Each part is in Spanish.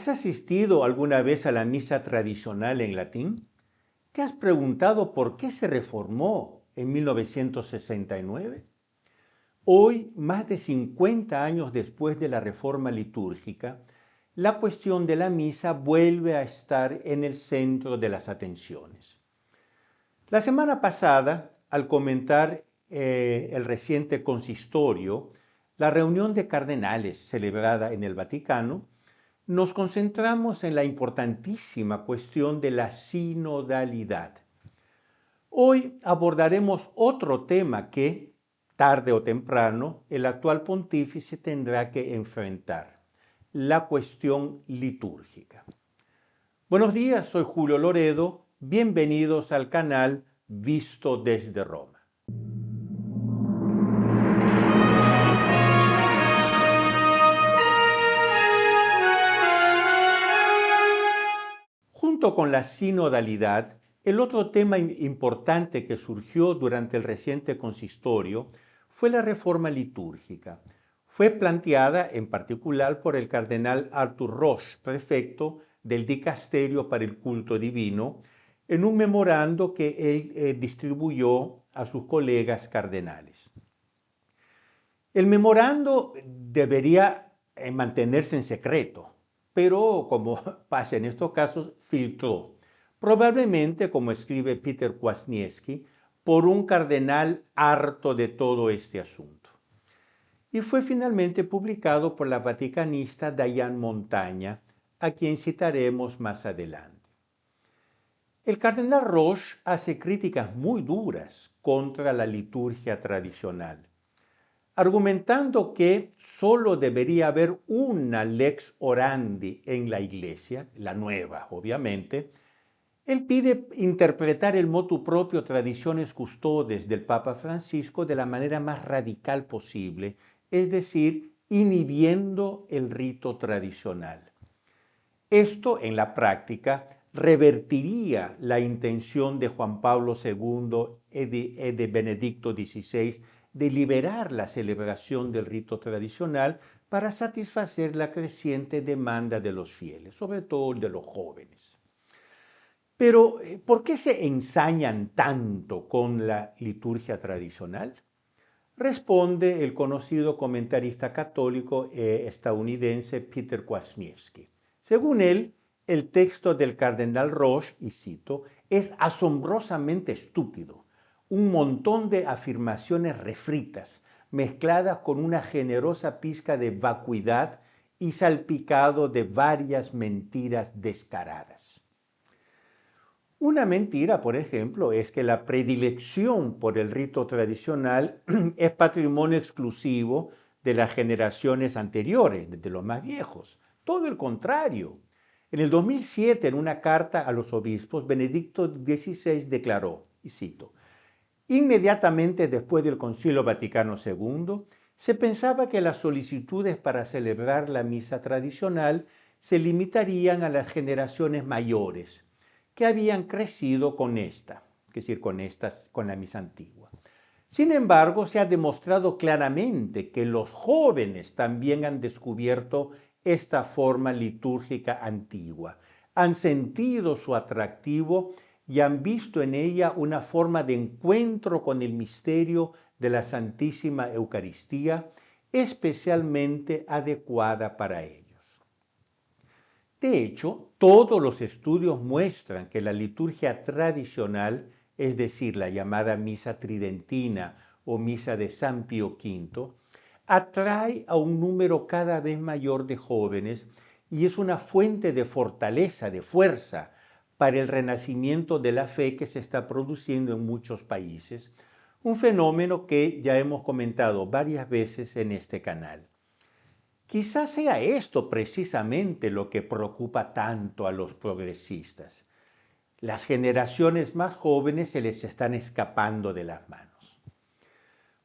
¿Has asistido alguna vez a la misa tradicional en latín? ¿Te has preguntado por qué se reformó en 1969? Hoy, más de 50 años después de la reforma litúrgica, la cuestión de la misa vuelve a estar en el centro de las atenciones. La semana pasada, al comentar el reciente consistorio, la reunión de cardenales celebrada en el Vaticano, nos concentramos en la importantísima cuestión de la sinodalidad. Hoy abordaremos otro tema que, tarde o temprano, el actual pontífice tendrá que enfrentar: la cuestión litúrgica. Buenos días, soy Julio Loredo, bienvenidos al canal Visto desde Roma. Junto con la sinodalidad, el otro tema importante que surgió durante el reciente consistorio fue la reforma litúrgica. Fue planteada en particular por el cardenal Arthur Roche, prefecto del Dicasterio para el Culto Divino, en un memorando que él distribuyó a sus colegas cardenales. El memorando debería mantenerse en secreto, pero como pasa en estos casos, filtró, probablemente, como escribe Peter Kwasniewski, por un cardenal harto de todo este asunto. Y fue finalmente publicado por la vaticanista Diane Montaña, a quien citaremos más adelante. El cardenal Roche hace críticas muy duras contra la liturgia tradicional, argumentando que solo debería haber una lex orandi en la Iglesia, la nueva, obviamente. Él pide interpretar el motu proprio Traditiones Custodes del Papa Francisco de la manera más radical posible, es decir, inhibiendo el rito tradicional. Esto, en la práctica, revertiría la intención de Juan Pablo II y de Benedicto XVI de liberar la celebración del rito tradicional para satisfacer la creciente demanda de los fieles, sobre todo de los jóvenes. Pero, ¿por qué se ensañan tanto con la liturgia tradicional? Responde el conocido comentarista católico estadounidense Peter Kwasniewski. Según él, el texto del cardenal Roche, y cito, es asombrosamente estúpido, un montón de afirmaciones refritas, mezcladas con una generosa pizca de vacuidad y salpicado de varias mentiras descaradas. Una mentira, por ejemplo, es que la predilección por el rito tradicional es patrimonio exclusivo de las generaciones anteriores, de los más viejos. Todo el contrario. En el 2007, en una carta a los obispos, Benedicto XVI declaró, y cito, inmediatamente después del Concilio Vaticano II, se pensaba que las solicitudes para celebrar la misa tradicional se limitarían a las generaciones mayores, que habían crecido con esta, es decir, con la misa antigua. Sin embargo, se ha demostrado claramente que los jóvenes también han descubierto esta forma litúrgica antigua, han sentido su atractivo y han visto en ella una forma de encuentro con el misterio de la Santísima Eucaristía, especialmente adecuada para ellos. De hecho, todos los estudios muestran que la liturgia tradicional, es decir, la llamada misa tridentina o misa de San Pío V, atrae a un número cada vez mayor de jóvenes y es una fuente de fortaleza, de fuerza, para el renacimiento de la fe que se está produciendo en muchos países, un fenómeno que ya hemos comentado varias veces en este canal. Quizás sea esto precisamente lo que preocupa tanto a los progresistas. Las generaciones más jóvenes se les están escapando de las manos.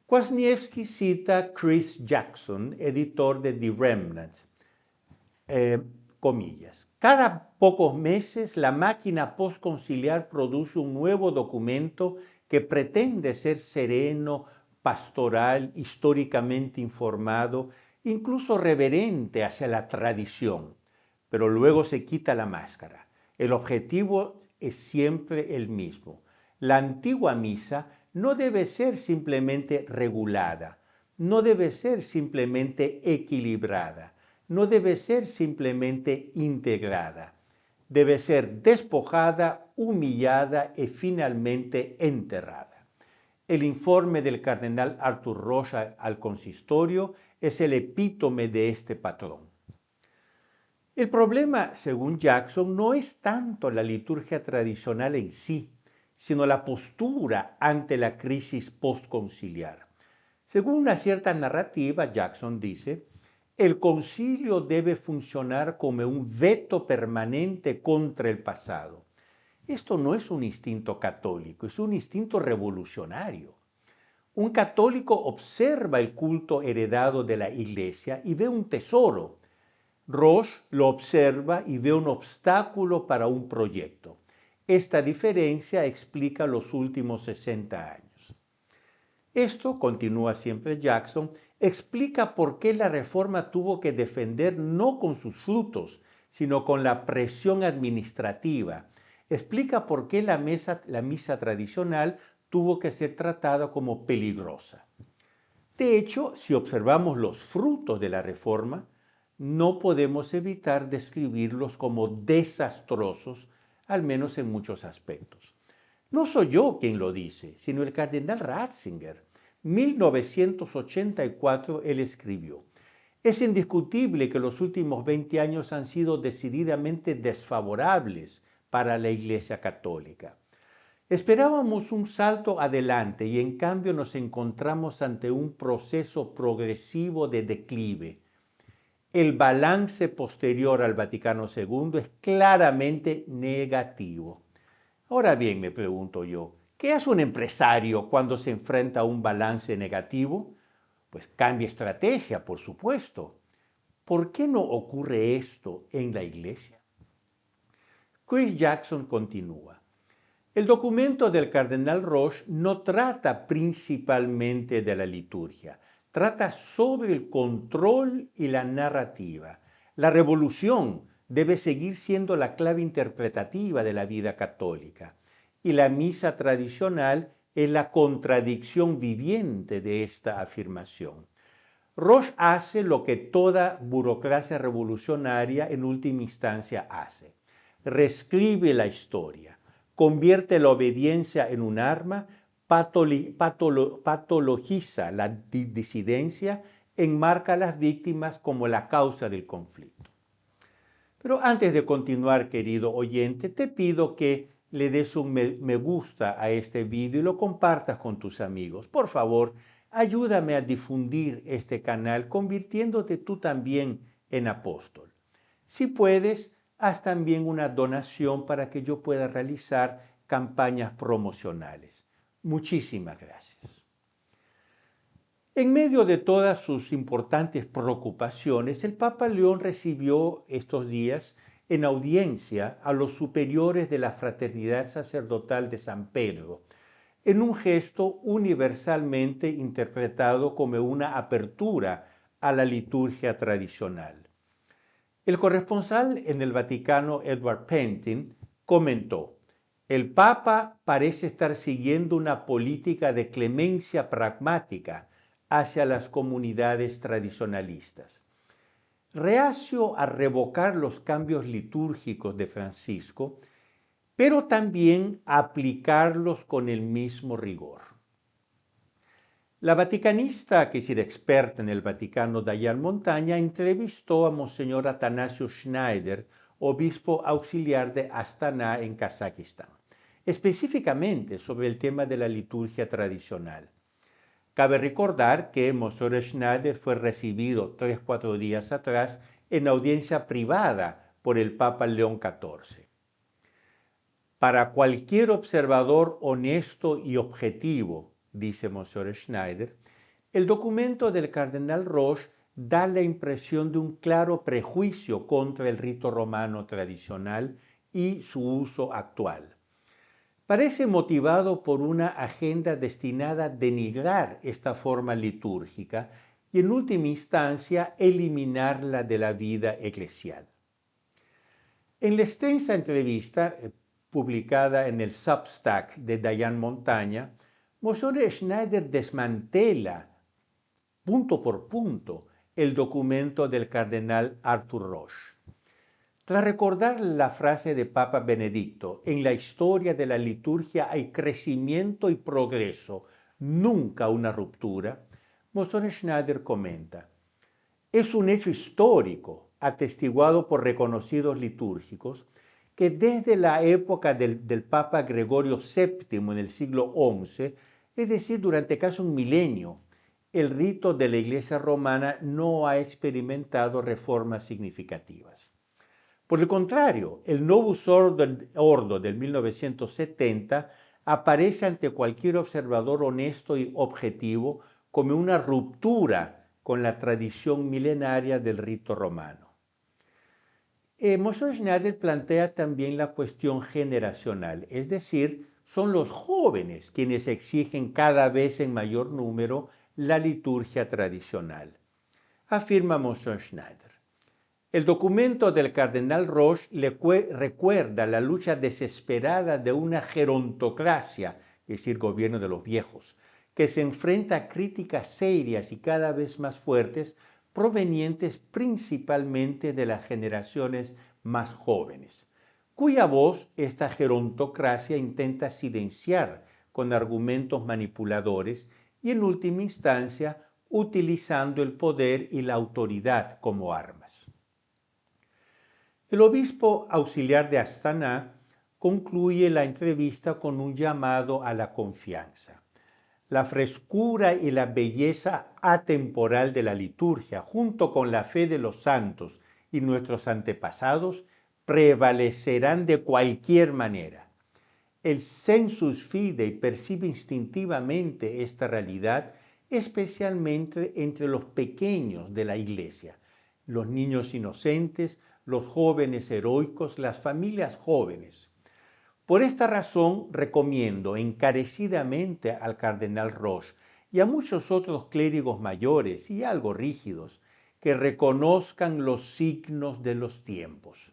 Kwasniewski cita a Chris Jackson, editor de The Remnant, comillas. Cada pocos meses la máquina postconciliar produce un nuevo documento que pretende ser sereno, pastoral, históricamente informado, incluso reverente hacia la tradición, pero luego se quita la máscara. El objetivo es siempre el mismo. La antigua misa no debe ser simplemente regulada, no debe ser simplemente equilibrada, no debe ser simplemente integrada. Debe ser despojada, humillada y finalmente enterrada. El informe del cardenal Arthur Roche al consistorio es el epítome de este patrón. El problema, según Jackson, no es tanto la liturgia tradicional en sí, sino la postura ante la crisis postconciliar. Según una cierta narrativa, Jackson dice, el concilio debe funcionar como un veto permanente contra el pasado. Esto no es un instinto católico, es un instinto revolucionario. Un católico observa el culto heredado de la Iglesia y ve un tesoro. Roche lo observa y ve un obstáculo para un proyecto. Esta diferencia explica los últimos 60 años. Esto, continúa siempre Jackson, explica por qué la Reforma tuvo que defender no con sus frutos, sino con la presión administrativa. Explica por qué la misa tradicional tuvo que ser tratada como peligrosa. De hecho, si observamos los frutos de la Reforma, no podemos evitar describirlos como desastrosos, al menos en muchos aspectos. No soy yo quien lo dice, sino el cardenal Ratzinger. 1984 él escribió: es indiscutible que los últimos 20 años han sido decididamente desfavorables para la Iglesia Católica. Esperábamos un salto adelante y en cambio nos encontramos ante un proceso progresivo de declive. El balance posterior al Vaticano II es claramente negativo. Ahora bien, me pregunto yo, ¿qué hace un empresario cuando se enfrenta a un balance negativo? Pues cambia estrategia, por supuesto. ¿Por qué no ocurre esto en la Iglesia? Chris Jackson continúa. El documento del cardenal Roche no trata principalmente de la liturgia, trata sobre el control y la narrativa. La revolución debe seguir siendo la clave interpretativa de la vida católica y la misa tradicional es la contradicción viviente de esta afirmación. Roche hace lo que toda burocracia revolucionaria en última instancia hace: reescribe la historia, convierte la obediencia en un arma, patologiza la disidencia, enmarca a las víctimas como la causa del conflicto. Pero antes de continuar, querido oyente, te pido que le des un me gusta a este video y lo compartas con tus amigos. Por favor, ayúdame a difundir este canal convirtiéndote tú también en apóstol. Si puedes, haz también una donación para que yo pueda realizar campañas promocionales. Muchísimas gracias. En medio de todas sus importantes preocupaciones, el Papa León recibió estos días en audiencia a los superiores de la Fraternidad Sacerdotal de San Pedro, en un gesto universalmente interpretado como una apertura a la liturgia tradicional. El corresponsal en el Vaticano, Edward Pentin, comentó: el Papa parece estar siguiendo una política de clemencia pragmática hacia las comunidades tradicionalistas. Reacio a revocar los cambios litúrgicos de Francisco, pero también a aplicarlos con el mismo rigor. La vaticanista, que es experta en el Vaticano, Dayan Montaña, entrevistó a Monseñor Atanasio Schneider, obispo auxiliar de Astana en Kazajistán, específicamente sobre el tema de la liturgia tradicional. Cabe recordar que Monseñor Schneider fue recibido 3-4 días atrás en audiencia privada por el Papa León XIV. Para cualquier observador honesto y objetivo, dice Monseñor Schneider, el documento del cardenal Roche da la impresión de un claro prejuicio contra el rito romano tradicional y su uso actual. Parece motivado por una agenda destinada a denigrar esta forma litúrgica y, en última instancia, eliminarla de la vida eclesial. En la extensa entrevista publicada en el Substack de Diane Montaña, Monsignor Schneider desmantela punto por punto el documento del cardenal Arthur Roche. Tras recordar la frase de Papa Benedicto, en la historia de la liturgia hay crecimiento y progreso, nunca una ruptura, Monsignor Schneider comenta: es un hecho histórico, atestiguado por reconocidos litúrgicos, que desde la época del Papa Gregorio VII en el siglo XI, es decir, durante casi un milenio, el rito de la Iglesia romana no ha experimentado reformas significativas. Por el contrario, el Novus Ordo del 1970 aparece ante cualquier observador honesto y objetivo como una ruptura con la tradición milenaria del rito romano. Monsignor Schneider plantea también la cuestión generacional, es decir, son los jóvenes quienes exigen cada vez en mayor número la liturgia tradicional. Afirma Monsignor Schneider: el documento del cardenal Roche le recuerda la lucha desesperada de una gerontocracia, es decir, gobierno de los viejos, que se enfrenta a críticas serias y cada vez más fuertes provenientes principalmente de las generaciones más jóvenes, cuya voz esta gerontocracia intenta silenciar con argumentos manipuladores y, en última instancia, utilizando el poder y la autoridad como armas. El obispo auxiliar de Astana concluye la entrevista con un llamado a la confianza. La frescura y la belleza atemporal de la liturgia, junto con la fe de los santos y nuestros antepasados, prevalecerán de cualquier manera. El sensus fidei percibe instintivamente esta realidad, especialmente entre los pequeños de la Iglesia, los niños inocentes, los jóvenes heroicos, las familias jóvenes. Por esta razón recomiendo encarecidamente al cardenal Roche y a muchos otros clérigos mayores y algo rígidos que reconozcan los signos de los tiempos.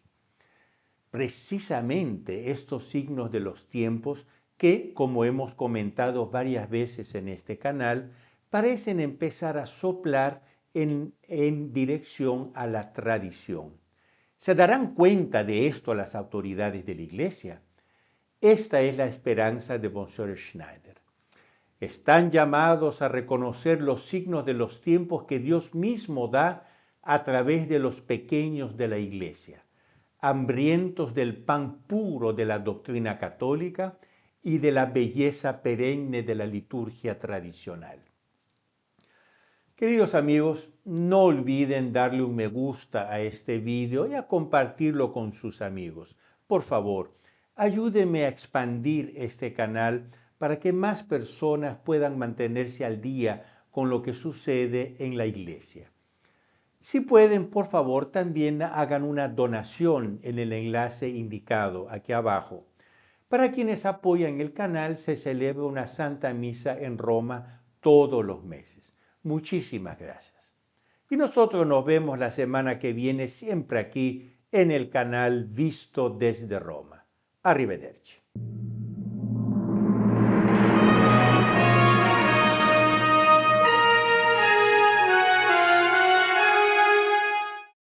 Precisamente estos signos de los tiempos que, como hemos comentado varias veces en este canal, parecen empezar a soplar en dirección a la tradición. ¿Se darán cuenta de esto las autoridades de la Iglesia? Esta es la esperanza de Monsignor Schneider. Están llamados a reconocer los signos de los tiempos que Dios mismo da a través de los pequeños de la Iglesia, hambrientos del pan puro de la doctrina católica y de la belleza perenne de la liturgia tradicional. Queridos amigos, no olviden darle un me gusta a este video y a compartirlo con sus amigos. Por favor, ayúdenme a expandir este canal para que más personas puedan mantenerse al día con lo que sucede en la Iglesia. Si pueden, por favor, también hagan una donación en el enlace indicado aquí abajo. Para quienes apoyan el canal, se celebra una Santa Misa en Roma todos los meses. Muchísimas gracias. Y nosotros nos vemos la semana que viene, siempre aquí en el canal Visto desde Roma. Arrivederci.